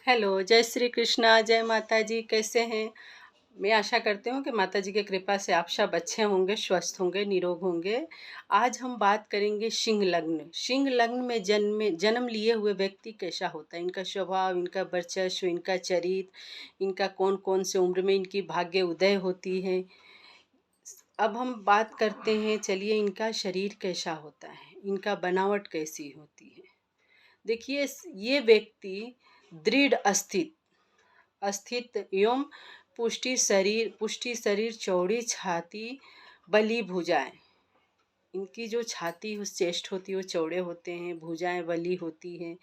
Hello, जय श्री कृष्णा, जय माता जी, कैसे हैं? मैं आशा करती हूँ कि माता जी की कृपा से आप सब अच्छे होंगे, स्वस्थ होंगे, निरोग होंगे। आज हम बात करेंगे सिंह लग्न। सिंह लग्न में जन्म लिए हुए व्यक्ति कैसा होता है, इनका स्वभाव, इनका वर्चस्व, इनका चरित्र, इनका कौन-कौन से उम्र में इनकी भाग्य उदय होती है। अब हम बात करते हैं, चलिए इनका शरीर कैसा होता है, इनका बनावट कैसी होती है। देखिए ये व्यक्ति दृढ़ स्थित एवं पुष्टि शरीर, चौड़ी छाती, बली भुजाएं। इनकी जो छाती उस चेस्ट होती है वो चौड़े होते हैं, भुजाएं बली होती हैं।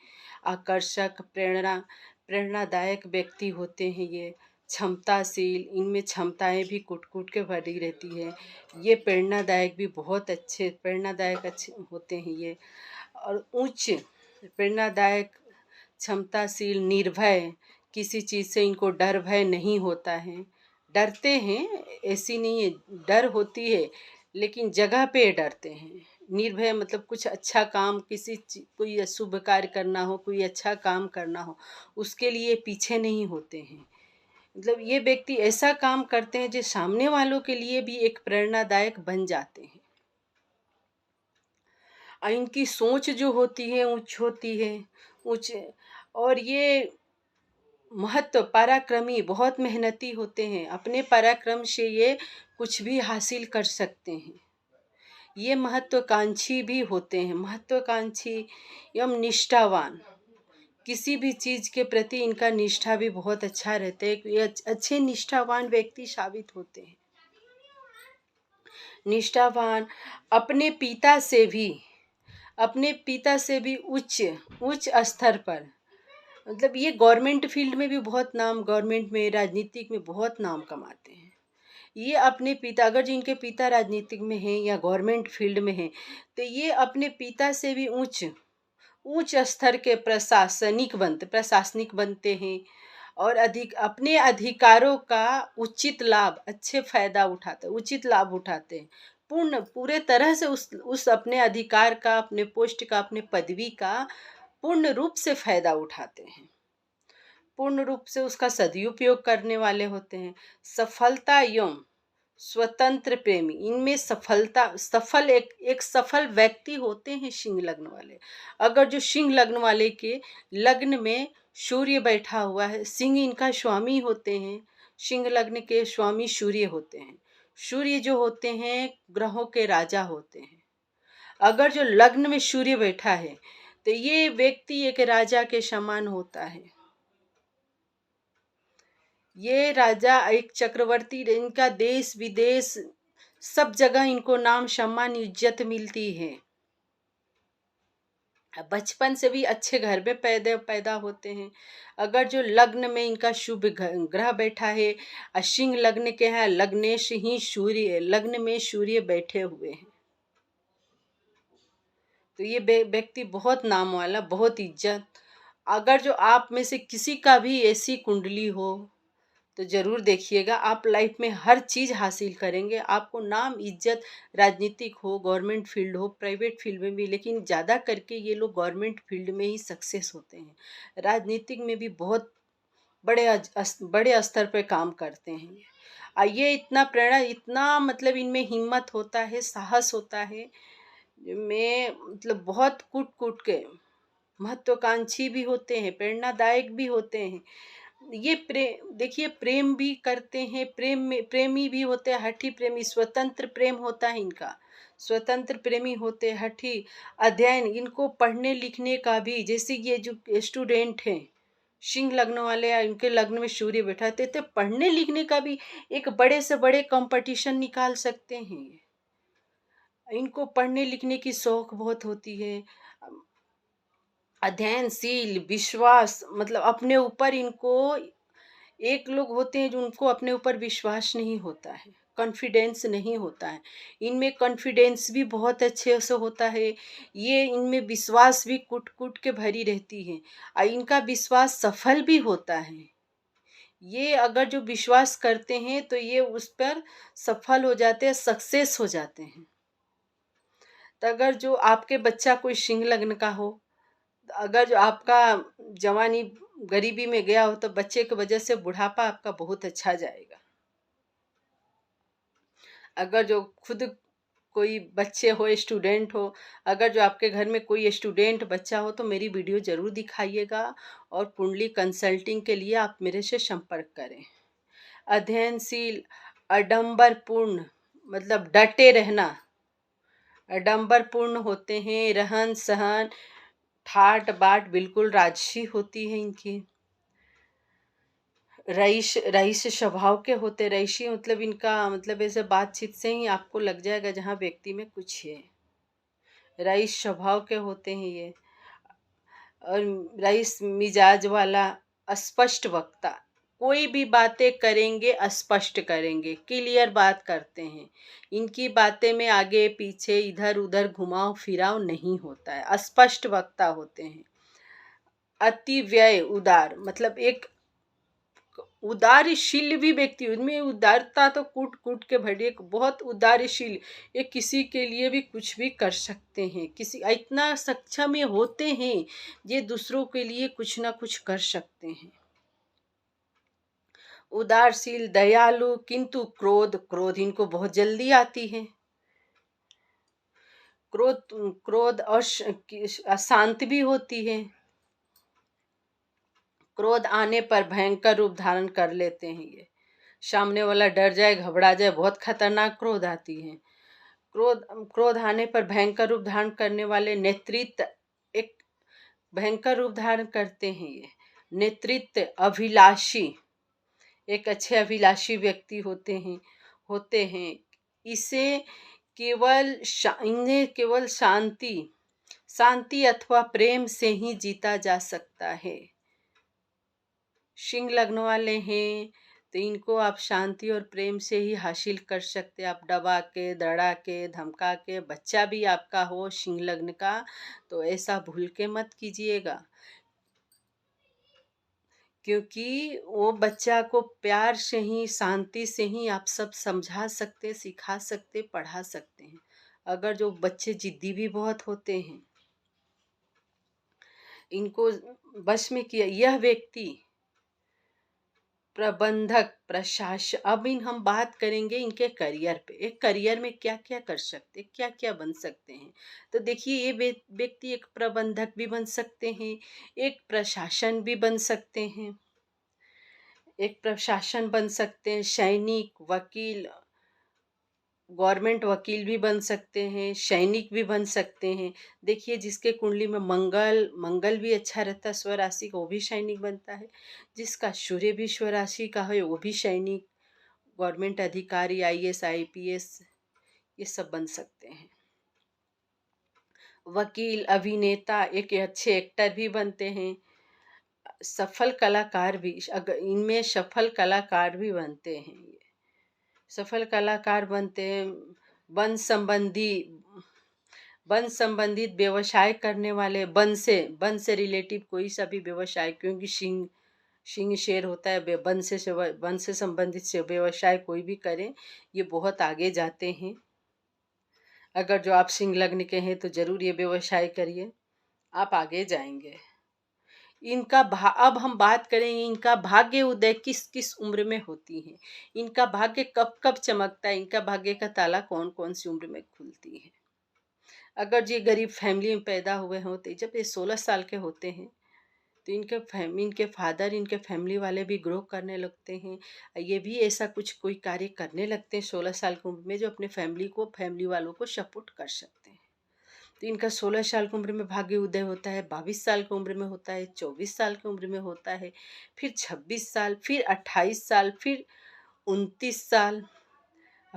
आकर्षक, प्रेरणादायक व्यक्ति होते हैं ये। क्षमताशील, इनमें क्षमताएं भी कुट कुट के भरी रहती है। ये प्रेरणादायक अच्छे होते हैं ये। और उच्च प्रेरणादायक, क्षमताशील, निर्भय, किसी चीज़ से इनको डर भय नहीं होता है। डरते हैं, ऐसी नहीं है, डर होती है लेकिन जगह पे डरते हैं। निर्भय मतलब कुछ अच्छा काम, कोई अशुभ कार्य करना हो, कोई अच्छा काम करना हो, उसके लिए पीछे नहीं होते हैं। मतलब ये व्यक्ति ऐसा काम करते हैं जो सामने वालों के लिए भी एक प्रेरणादायक बन जाते हैं। और इनकी सोच जो होती है उच्च होती है, उच्च। और ये पराक्रमी, बहुत मेहनती होते हैं। अपने पराक्रम से ये कुछ भी हासिल कर सकते हैं। ये महत्वाकांक्षी भी होते हैं, महत्वाकांक्षी एवं निष्ठावान। किसी भी चीज़ के प्रति इनका निष्ठा भी बहुत अच्छा रहता है। ये अच्छे निष्ठावान व्यक्ति साबित होते हैं। निष्ठावान, अपने पिता से भी उच्च उच्च स्तर पर, मतलब ये गवर्नमेंट फील्ड में भी बहुत नाम, गवर्नमेंट में, राजनीतिक में बहुत नाम कमाते हैं। ये अपने पिता, अगर जिनके पिता राजनीतिक में हैं या गवर्नमेंट फील्ड में हैं, तो ये अपने पिता से भी उच्च उच्च स्तर के प्रशासनिक बनते हैं। और अपने अधिकारों का उचित लाभ उठाते हैं। पूरे तरह से उस अपने अधिकार का, अपने पोस्ट का, अपने पदवी का पूर्ण रूप से फायदा उठाते हैं। पूर्ण रूप से उसका सदुपयोग करने वाले होते हैं। सफलता एवं स्वतंत्र प्रेमी, इनमें एक सफल व्यक्ति होते हैं सिंह लग्न वाले। अगर जो सिंह लग्न वाले के लग्न में सूर्य बैठा हुआ है, सिंह इनका स्वामी होते हैं। सिंह लग्न के स्वामी सूर्य होते हैं। सूर्य जो होते हैं ग्रहों के राजा होते हैं। अगर जो लग्न में सूर्य बैठा है तो ये व्यक्ति एक राजा के समान होता है। ये राजा एक चक्रवर्ती, इनका देश विदेश सब जगह इनको नाम सम्मान इज्जत मिलती है। बचपन से भी अच्छे घर में पैदा होते हैं। अगर जो लग्न में इनका शुभ ग्रह बैठा है, सिंह लग्न के हैं, लग्नेश ही सूर्य, लग्न में सूर्य बैठे हुए हैं, तो ये व्यक्ति बहुत नाम वाला, बहुत इज्जत। अगर जो आप में से किसी का भी ऐसी कुंडली हो तो ज़रूर देखिएगा, आप लाइफ में हर चीज़ हासिल करेंगे। आपको नाम इज्जत, राजनीतिक हो, गवर्नमेंट फील्ड हो, प्राइवेट फील्ड में भी, लेकिन ज़्यादा करके ये लोग गवर्नमेंट फील्ड में ही सक्सेस होते हैं। राजनीतिक में भी बहुत बड़े स्तर पर काम करते हैं। ये इतना मतलब इनमें हिम्मत होता है, साहस होता है। में मतलब बहुत कूट कूट के, महत्वाकांक्षी भी होते हैं, प्रेरणादायक भी होते हैं। ये देखिए प्रेम भी करते हैं, प्रेमी भी होते हैं, हठी प्रेमी, स्वतंत्र प्रेम होता है इनका। स्वतंत्र प्रेमी होते हैं, हठी। अध्ययन, इनको पढ़ने लिखने का भी, जैसे ये जो स्टूडेंट हैं सिंह लग्न वाले या इनके लग्न में सूर्य बैठा थे, तो पढ़ने लिखने का भी एक बड़े से बड़े कंपटीशन निकाल सकते हैं। इनको पढ़ने लिखने की शौक बहुत होती है। अध्ययनशील, विश्वास, मतलब अपने ऊपर इनको, एक लोग होते हैं जो उनको अपने ऊपर विश्वास नहीं होता है, कॉन्फिडेंस नहीं होता है। इनमें कॉन्फिडेंस भी बहुत अच्छे से होता है। ये इनमें विश्वास भी कुट कुट के भरी रहती है और इनका विश्वास सफल भी होता है। ये अगर जो विश्वास करते हैं तो ये उस पर सफल हो जाते हैं, सक्सेस हो जाते हैं। तो अगर जो आपके बच्चा कोई सिंह लग्न का हो, अगर जो आपका जवानी गरीबी में गया हो तो बच्चे की वजह से बुढ़ापा आपका बहुत अच्छा जाएगा। अगर जो खुद कोई बच्चे हो, स्टूडेंट हो, अगर जो आपके घर में कोई स्टूडेंट बच्चा हो तो मेरी वीडियो ज़रूर दिखाइएगा और कुंडली कंसल्टिंग के लिए आप मेरे से संपर्क करें। अध्ययनशील, आडंबरपूर्ण मतलब डटे रहना, आडंबरपूर्ण होते हैं, रहन सहन ठाट बाट बिल्कुल राजसी होती है इनकी। रईस रईस स्वभाव के होते, रईसी मतलब इनका मतलब ऐसे बातचीत से ही आपको लग जाएगा जहाँ व्यक्ति में कुछ है। रईस स्वभाव के होते हैं ये। और रईस मिजाज वाला, अस्पष्ट वक्ता, कोई भी बातें करेंगे स्पष्ट करेंगे, क्लियर बात करते हैं। इनकी बातें में आगे पीछे इधर उधर घुमाव फिराव नहीं होता है, स्पष्ट वक्ता होते हैं। अति व्यय उदार मतलब एक उदारशील भी व्यक्ति, उनमें उदारता तो कूट कूट के भरी, एक बहुत उदारशील, ये किसी के लिए भी कुछ भी कर सकते हैं, किसी इतना सक्षम ये होते हैं, ये दूसरों के लिए कुछ ना कुछ कर सकते हैं। उदारशील, दयालु, किंतु क्रोध क्रोध इनको बहुत जल्दी आती है। क्रोध क्रोध और अशांत भी होती है। क्रोध आने पर भयंकर रूप धारण कर लेते हैं ये। सामने वाला डर जाए, घबरा जाए, बहुत खतरनाक क्रोध आती है। क्रोध क्रोध आने पर भयंकर रूप धारण करने वाले नेतृत्व, एक भयंकर रूप धारण करते हैं ये। नेतृत्व, अभिलाषी, एक अच्छे अभिलाषी व्यक्ति होते हैं। इसे इन्हें केवल शांति शांति अथवा प्रेम से ही जीता जा सकता है। सिंह लग्न वाले हैं तो इनको आप शांति और प्रेम से ही हासिल कर सकते हैं। आप दबा के, दड़ा के, धमका के, बच्चा भी आपका हो सिंह लग्न का तो ऐसा भूल के मत कीजिएगा, क्योंकि वो बच्चा को प्यार से ही, शांति से ही आप सब समझा सकते, सिखा सकते, पढ़ा सकते हैं। अगर जो बच्चे जिद्दी भी बहुत होते हैं, इनको बस में किया यह व्यक्ति प्रबंधक, प्रशासक। अब हम बात करेंगे इनके करियर पे, एक करियर में क्या क्या कर सकते, क्या क्या बन सकते हैं। तो देखिए ये व्यक्ति एक प्रबंधक भी बन सकते हैं, एक प्रशासन भी बन सकते हैं, एक प्रशासन बन सकते हैं, सैनिक, वकील, गवर्नमेंट वकील भी बन सकते हैं, सैनिक भी बन सकते हैं। देखिए जिसके कुंडली में मंगल मंगल भी अच्छा रहता है स्वराशि का, वो भी सैनिक बनता है। जिसका सूर्य भी स्वराशि का है वो भी सैनिक, गवर्नमेंट अधिकारी, आईएएस, आईपीएस, ये सब बन सकते हैं। वकील, अभिनेता, एक अच्छे एक्टर भी बनते हैं। सफल कलाकार भी, अगर इनमें सफल कलाकार भी बनते हैं ये, सफल कलाकार बनते हैं। वन संबंधी वन संबंधित व्यवसाय करने वाले, वन से रिलेटिव कोई सा भी व्यवसाय, क्योंकि सिंह सिंह शेर होता है, वन से संबंधित से व्यवसाय कोई भी करें ये बहुत आगे जाते हैं। अगर जो आप सिंह लग्न के हैं तो जरूर ये व्यवसाय करिए, आप आगे जाएंगे। अब हम बात करेंगे इनका भाग्य उदय किस किस उम्र में होती है, इनका भाग्य कब कब चमकता है, इनका भाग्य का ताला कौन कौन सी उम्र में खुलती है। अगर ये गरीब फैमिली में पैदा हुए होते, जब ये 16 साल के होते हैं तो इनके फादर, इनके फैमिली वाले भी ग्रो करने लगते हैं। ये भी ऐसा कुछ कोई कार्य करने लगते हैं 16 साल की उम्र में, जो अपने फैमिली वालों को सपोर्ट कर सकते हैं। तो इनका 16 साल की उम्र में भाग्य उदय होता है, 22 साल की उम्र में होता है, 24 साल की उम्र में होता है, फिर 26 साल, फिर 28 साल, फिर 29 साल,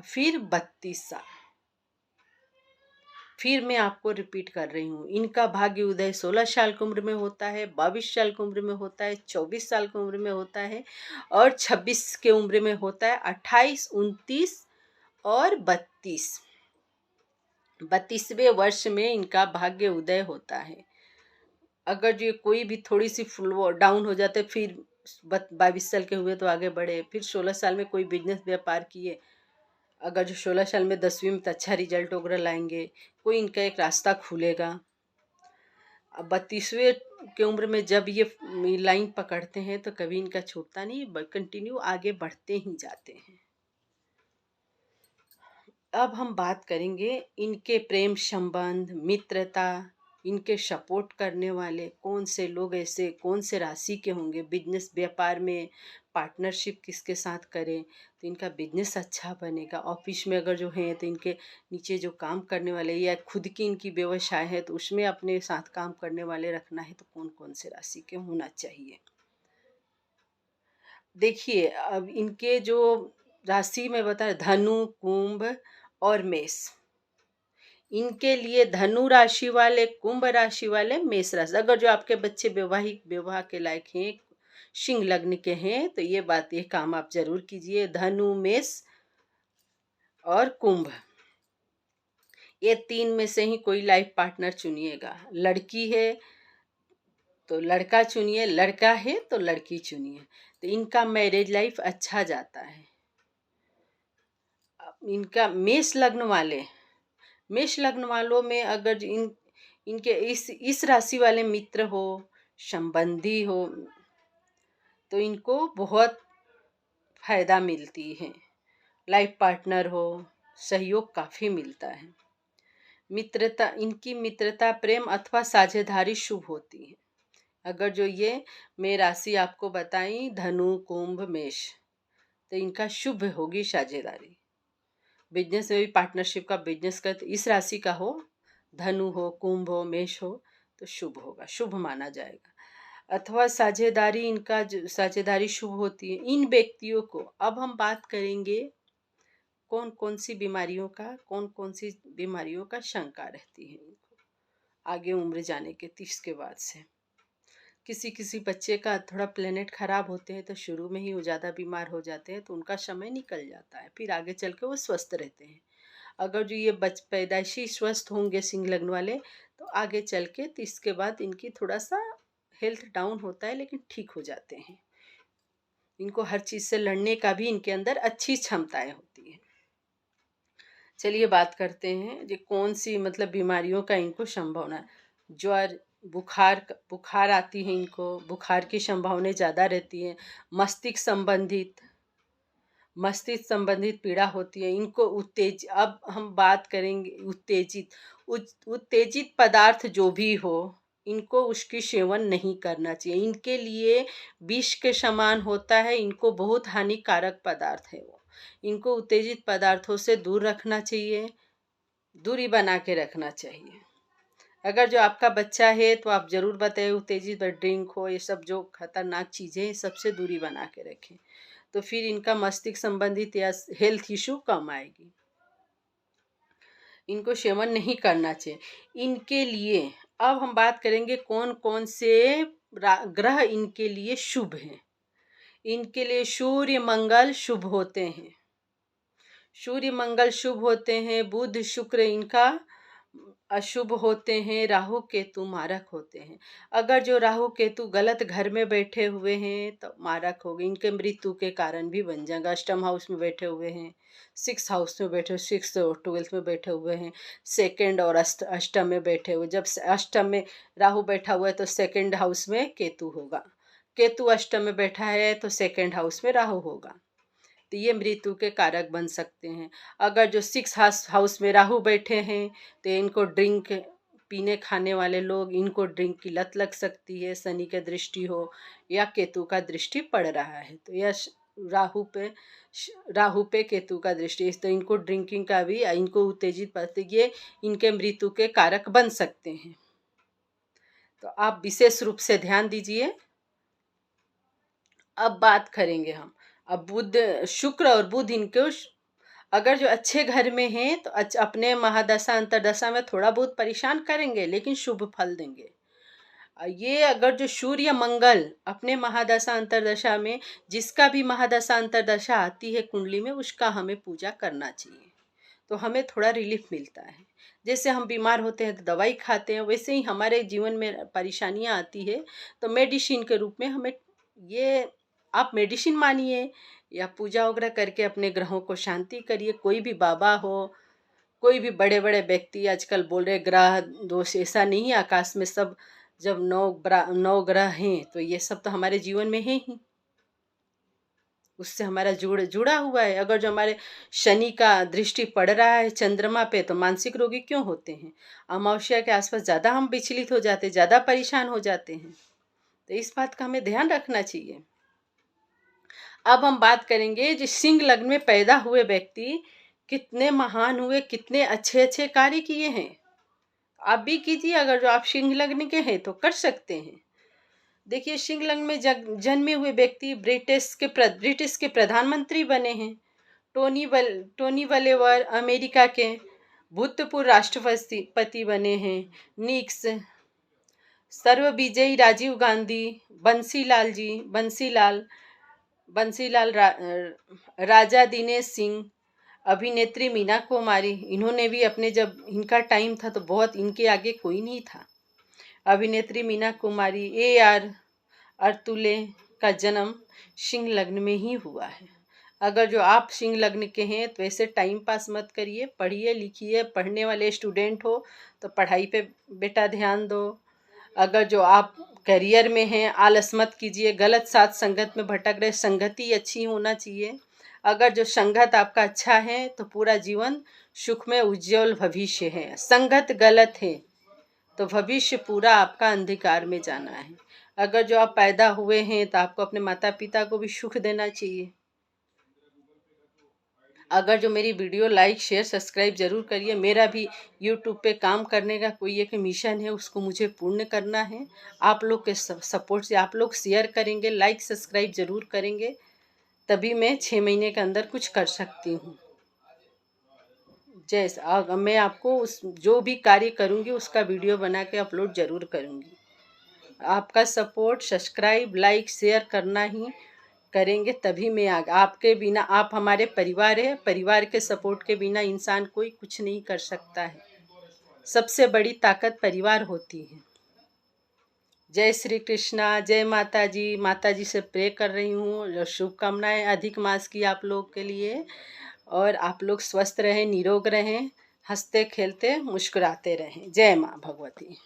फिर 32 साल। फिर मैं आपको रिपीट कर रही हूँ, इनका भाग्य उदय 16 साल की उम्र में होता है, 22 साल की उम्र में होता है, 24 साल की उम्र में होता है और 26 के उम्र में होता है, 28, 29 और 32। 32वें वर्ष में इनका भाग्य उदय होता है। अगर ये कोई भी थोड़ी सी डाउन हो जाते, फिर 22 साल के हुए तो आगे बढ़े, फिर 16 साल में कोई बिजनेस व्यापार किए, अगर जो 16 साल में 10वीं में तो अच्छा रिजल्ट वगैरह लाएंगे, कोई इनका एक रास्ता खुलेगा। अब 32वें की उम्र में जब ये लाइन पकड़ते हैं तो कभी इनका छूटता नहीं, कंटिन्यू आगे बढ़ते ही जाते हैं। अब हम बात करेंगे इनके प्रेम संबंध, मित्रता, इनके सपोर्ट करने वाले कौन से लोग, ऐसे कौन से राशि के होंगे। बिजनेस व्यापार में पार्टनरशिप किसके साथ करें तो इनका बिजनेस अच्छा बनेगा। ऑफिस में अगर जो हैं तो इनके नीचे जो काम करने वाले या खुद की इनकी व्यवसाय है तो उसमें अपने साथ काम करने वाले रखना है तो कौन कौन से राशि के होना चाहिए। देखिए अब इनके जो राशि में बता, धनु, कुंभ और मेष, इनके लिए धनु राशि वाले, कुंभ राशि वाले, मेष राशि, अगर जो आपके बच्चे वैवाहिक विवाह के लायक हैं, सिंह लग्न के हैं तो ये काम आप जरूर कीजिए। धनु, मेष और कुंभ, ये 3 में से ही कोई लाइफ पार्टनर चुनिएगा। लड़की है तो लड़का चुनिए, लड़का है तो लड़की चुनिए, तो इनका मैरिज लाइफ अच्छा जाता है। इनका मेष लग्न वालों में अगर इनके इस राशि वाले मित्र हो, संबंधी हो तो इनको बहुत फायदा मिलती है। लाइफ पार्टनर हो, सहयोग काफ़ी मिलता है। इनकी मित्रता प्रेम अथवा साझेदारी शुभ होती है। अगर जो ये मैं राशि आपको बताई, धनु, कुंभ, मेष, तो इनका शुभ होगी साझेदारी। बिजनेस में भी पार्टनरशिप का बिजनेस का इस राशि का हो, धनु हो, कुंभ हो, मेष हो तो शुभ होगा, शुभ माना जाएगा। अथवा साझेदारी शुभ होती है इन व्यक्तियों को। अब हम बात करेंगे कौन कौन सी बीमारियों का शंका रहती है इनको आगे उम्र जाने के 30 के बाद से। किसी बच्चे का थोड़ा प्लेनेट खराब होते हैं तो शुरू में ही वो ज़्यादा बीमार हो जाते हैं तो उनका समय निकल जाता है, फिर आगे चल के वो स्वस्थ रहते हैं। अगर जो ये पैदाइशी स्वस्थ होंगे सिंह लग्न वाले तो आगे चल के 30 के बाद इनकी थोड़ा सा हेल्थ डाउन होता है लेकिन ठीक हो जाते हैं। इनको हर चीज़ से लड़ने का भी इनके अंदर अच्छी क्षमताएं होती हैं। चलिए बात करते हैं जो कौन सी बीमारियों का इनको संभावना है। ज्वर, बुखार आती है इनको, बुखार की संभावनाएं ज़्यादा रहती है। मस्तिष्क संबंधित पीड़ा होती है इनको। अब हम बात करेंगे उत्तेजित पदार्थ जो भी हो इनको उसकी सेवन नहीं करना चाहिए। इनके लिए विष के समान होता है, इनको बहुत हानिकारक पदार्थ है वो। इनको उत्तेजित पदार्थों से दूर रखना चाहिए, दूरी बना के रखना चाहिए। अगर जो आपका बच्चा है तो आप ज़रूर बताएं उत्तेजित ड्रिंक हो, ये सब जो खतरनाक चीज़ें हैं सबसे दूरी बना के रखें, तो फिर इनका मस्तिष्क संबंधित या हेल्थ इशू कम आएगी। इनको सेवन नहीं करना चाहिए। इनके लिए अब हम बात करेंगे कौन कौन से ग्रह इनके लिए शुभ हैं। इनके लिए सूर्य मंगल शुभ होते हैं, बुध शुक्र इनका अशुभ होते हैं, राहु केतु मारक होते हैं। अगर जो राहु केतु गलत घर में बैठे हुए हैं तो मारक हो गए, इनके मृत्यु के कारण भी बन जाएगा। अष्टम हाउस में बैठे हुए हैं, 6 हाउस में बैठे, 6 और 12 में बैठे हुए हैं, सेकंड और अष्टम में बैठे हुए। जब अष्टम में राहु बैठा हुआ है तो सेकंड हाउस में केतु होगा, केतु अष्टम में बैठा है तो सेकंड हाउस में राहु होगा, तो ये मृत्यु के कारक बन सकते हैं। अगर जो 6 हाउस में राहु बैठे हैं तो इनको ड्रिंक पीने खाने वाले लोग, इनको ड्रिंक की लत लग सकती है। शनि की दृष्टि हो या केतु का दृष्टि पड़ रहा है तो यह राहु पे केतु का दृष्टि, तो इनको ड्रिंकिंग का भी, इनको उत्तेजित करते, ये इनके मृत्यु के कारक बन सकते हैं। तो आप विशेष रूप से ध्यान दीजिए। अब बात करेंगे हम, अब शुक्र और बुध इनको अगर जो अच्छे घर में हैं तो अपने महादशा अंतरदशा में थोड़ा बहुत परेशान करेंगे लेकिन शुभ फल देंगे। ये अगर जो सूर्य मंगल अपने महादशा अंतरदशा में, जिसका भी महादशा अंतरदशा आती है कुंडली में, उसका हमें पूजा करना चाहिए तो हमें थोड़ा रिलीफ मिलता है। जैसे हम बीमार होते हैं तो दवाई खाते हैं, वैसे ही हमारे जीवन में परेशानियां आती है तो मेडिसिन के रूप में हमें, ये आप मेडिसिन मानिए या पूजा वगैरह करके अपने ग्रहों को शांति करिए। कोई भी बाबा हो, कोई भी बड़े बड़े व्यक्ति आजकल बोल रहे ग्रह दोष, ऐसा नहीं है। आकाश में सब जब 9 ग्रह हैं तो ये सब तो हमारे जीवन में है ही, उससे हमारा जुड़ा हुआ है। अगर जो हमारे शनि का दृष्टि पड़ रहा है चंद्रमा पे तो मानसिक रोगी क्यों होते हैं? अमावस्या के आसपास ज़्यादा हम विचलित हो जाते हैं, ज़्यादा परेशान हो जाते हैं। तो इस बात का हमें ध्यान रखना चाहिए। अब हम बात करेंगे जो सिंह लग्न में पैदा हुए व्यक्ति कितने महान हुए, कितने अच्छे अच्छे कार्य किए हैं। आप भी कीजिए, अगर जो आप सिंह लग्न के हैं तो कर सकते हैं। देखिए, सिंह लग्न में जन्मे हुए व्यक्ति ब्रिटिश के प्रधानमंत्री बने हैं। टोनी बलेवर अमेरिका के भूतपूर्व राष्ट्रपति बने हैं। निक्स, सर्वविजयी राजीव गांधी, बंसीलाल राजा दिनेश सिंह, अभिनेत्री मीना कुमारी, इन्होंने भी अपने, जब इनका टाइम था तो बहुत, इनके आगे कोई नहीं था। अभिनेत्री मीना कुमारी, AR अतुल्य का जन्म सिंह लग्न में ही हुआ है। अगर जो आप सिंह लग्न के हैं तो ऐसे टाइम पास मत करिए, पढ़िए लिखिए। पढ़ने वाले स्टूडेंट हो तो पढ़ाई पे बेटा ध्यान दो। अगर जो आप करियर में हैं, आलस मत कीजिए, गलत साथ संगत में भटक रहे, संगति अच्छी होना चाहिए। अगर जो संगत आपका अच्छा है तो पूरा जीवन सुख में उज्जवल भविष्य है। संगत गलत है तो भविष्य पूरा आपका अंधकार में जाना है। अगर जो आप पैदा हुए हैं तो आपको अपने माता पिता को भी सुख देना चाहिए। अगर जो मेरी वीडियो लाइक शेयर सब्सक्राइब जरूर करिए। मेरा भी यूट्यूब पे काम करने का कोई एक मिशन है, उसको मुझे पूर्ण करना है। आप लोग के सपोर्ट से, आप लोग शेयर करेंगे, लाइक सब्सक्राइब जरूर करेंगे, तभी मैं 6 महीने के अंदर कुछ कर सकती हूँ। जैसा मैं आपको उस जो भी कार्य करूँगी उसका वीडियो बना के अपलोड जरूर करूँगी। आपका सपोर्ट, सब्सक्राइब, लाइक, शेयर करना ही करेंगे तभी मैं आगे। आपके बिना, आप हमारे परिवार है, परिवार के सपोर्ट के बिना इंसान कोई कुछ नहीं कर सकता है। सबसे बड़ी ताकत परिवार होती है। जय श्री कृष्णा, जय माता जी। माता जी से प्रे कर रही हूँ, शुभकामनाएं अधिक मास की आप लोग के लिए। और आप लोग स्वस्थ रहें, निरोग रहें, हंसते खेलते मुस्कुराते रहें। जय माँ भगवती।